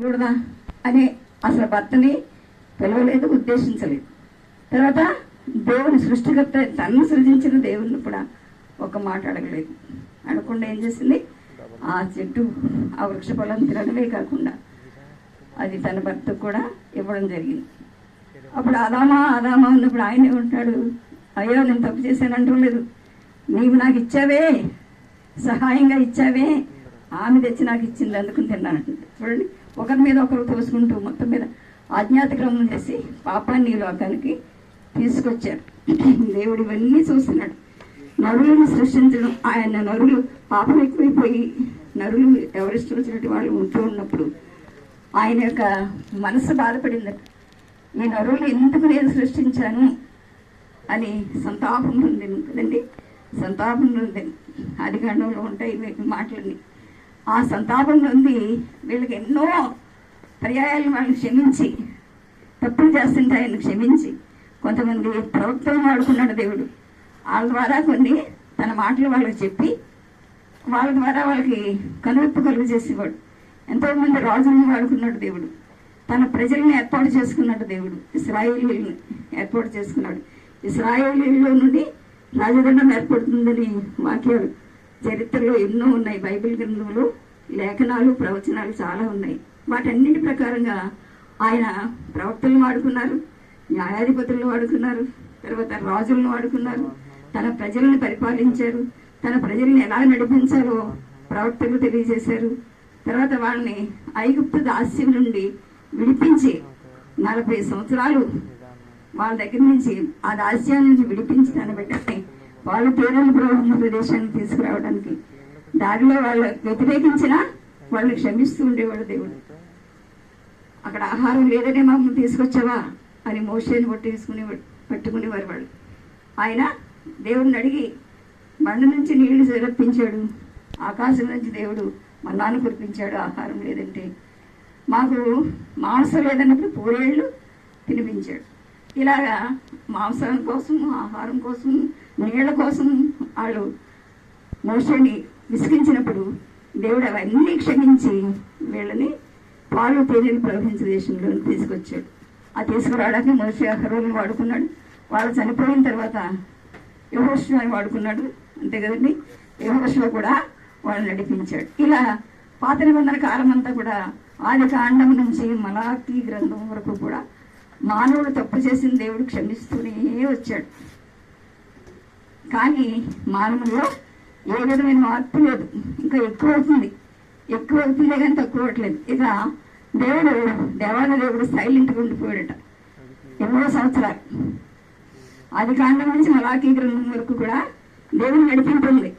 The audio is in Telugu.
చూడదా అని అసలు భర్తని పిలవలేదు, ఉద్దేశించలేదు. తర్వాత దేవుని సృష్టికర్త తను సృజించిన దేవుని కూడా ఒక మాట అడగలేదు. అడగకుండా ఏం చేసింది, ఆ చెట్టు ఆ వృక్ష ఫలం తినడమే కాకుండా అది తన భర్తకు కూడా ఇవ్వడం జరిగింది. అప్పుడు ఆదామా అన్నప్పుడు ఆయనే ఉంటాడు, అయ్యో నేను తప్పు చేశానంటూ లేదు, నీవు నాకు ఇచ్చావే, సహాయంగా ఇచ్చావే, ఆమె తెచ్చి నాకు ఇచ్చింది అందుకుని తిన్నానంటే. చూడండి, ఒకరి మీద ఒకరు తోసుకుంటూ మొత్తం మీద ఆజ్ఞాతిక్రమం చేసి పాపాన్ని ఈ లోకానికి తీసుకొచ్చారు. దేవుడు ఇవన్నీ చూస్తున్నాడు. నరులను సృష్టించడం, ఆయన నరులు పాపం ఎక్కువైపోయి నరులు ఎవరిష్టం వచ్చినట్టు వాళ్ళు ఉంటూ ఉన్నప్పుడు ఆయన యొక్క మనసు బాధపడిందట. ఈ నరులు ఎందుకు నేను సృష్టించాను అని సంతాపం ఉంది కదండి, సంతాపం ఉంది. ఆదికాండంలో ఉంటాయి మాటలన్నీ. ఆ సంతాపం ఉంది వీళ్ళకి ఎన్నో పర్యాయాలు వాళ్ళని క్షమించి, తప్పులు చేస్తుంటే ఆయన క్షమించి, కొంతమంది ప్రవక్తలను వాడుకున్నాడు దేవుడు. వాళ్ళ ద్వారా కొన్ని తన మాటలు వాళ్ళకి చెప్పి వాళ్ళ ద్వారా వాళ్ళకి కనువిప్పు కలుగు చేసేవాడు. ఎంతోమంది రాజులను వాడుకున్నాడు దేవుడు. తన ప్రజల్ని ఏర్పాటు చేసుకున్నాడు దేవుడు. ఇశ్రాయేలీయులను ఏర్పాటు చేసుకున్నాడు. ఇశ్రాయేలీయుల్లో నుండి రాజదండం ఏర్పడుతుందని వాక్యాలు చరిత్రలో ఎన్నో ఉన్నాయి. బైబిల్ గ్రంథంలో లేఖనాలు ప్రవచనాలు చాలా ఉన్నాయి. వాటన్నిటి ప్రకారంగా ఆయన ప్రవక్తలను వాడుకున్నారు, న్యాయాధిపతులను వాడుకున్నారు, తర్వాత రాజులను వాడుకున్నారు, తన ప్రజలను పరిపాలించారు, తన ప్రజల్ని ఎలా నడిపించాలో ప్రవక్తలు తెలియజేశారు. తర్వాత వాళ్ళని ఐగుప్తు దాస్యం నుండి విడిపించి 40 సంవత్సరాలు వాళ్ళ దగ్గర నుంచి ఆ దాస్యాన్ని నుంచి విడిపించి దాన్ని పెట్టండి వాళ్ళు పేదలు ప్రవహించిన ప్రదేశాన్ని తీసుకురావడానికి దారిలో వాళ్ళు వ్యతిరేకించినా వాళ్ళని క్షమిస్తూ ఉండేవాడు దేవుడు. అక్కడ ఆహారం లేదనే మమ్మల్ని తీసుకొచ్చావా అని మోషేని పట్టుకునేవారు వాళ్ళు. ఆయన దేవుడిని అడిగి బండ నుంచి నీళ్లు రప్పించాడు, ఆకాశం నుంచి దేవుడు మన్నాను కురిపించాడు. ఆహారం లేదంటే మాకు మాంసం లేదన్నప్పుడు పూరేళ్ళు తినిపించాడు. ఇలాగా మాంసం కోసం, ఆహారం కోసం, నీళ్ల కోసం వాళ్ళు మోషేని విసిగించినప్పుడు దేవుడు అవన్నీ క్షమించి వీళ్ళని పాలు తేనెలు ప్రవహించే దేశంలో తీసుకొచ్చాడు. ఆ తీసుకురావడానికి మోషే అహరోనుని వాడుకున్నాడు. వాళ్ళు చనిపోయిన తర్వాత యెహోషువని వాడుకున్నాడు. అంతే కదండి, యెహోషువ కూడా వాళ్ళు నడిపించాడు. ఇలా పాత నిబంధన కాలం అంతా కూడా ఆది కాండం నుంచి మలాకీ గ్రంథం వరకు కూడా మానవుడు తప్పు చేసిన దేవుడు క్షమిస్తూనే వచ్చాడు. కానీ మానవుల్లో ఏ విధమైన మార్పు లేదు, ఇంకా ఎక్కువ అవుతుంది కానీ తక్కువ అవట్లేదు. ఇక దేవుడు సైలెంట్గా ఉండిపోయాడట ఎన్నో సంవత్సరాలు. ఆది కాండం నుంచి మలాకీ గ్రంథం వరకు కూడా దేవుడు నడిపించింది.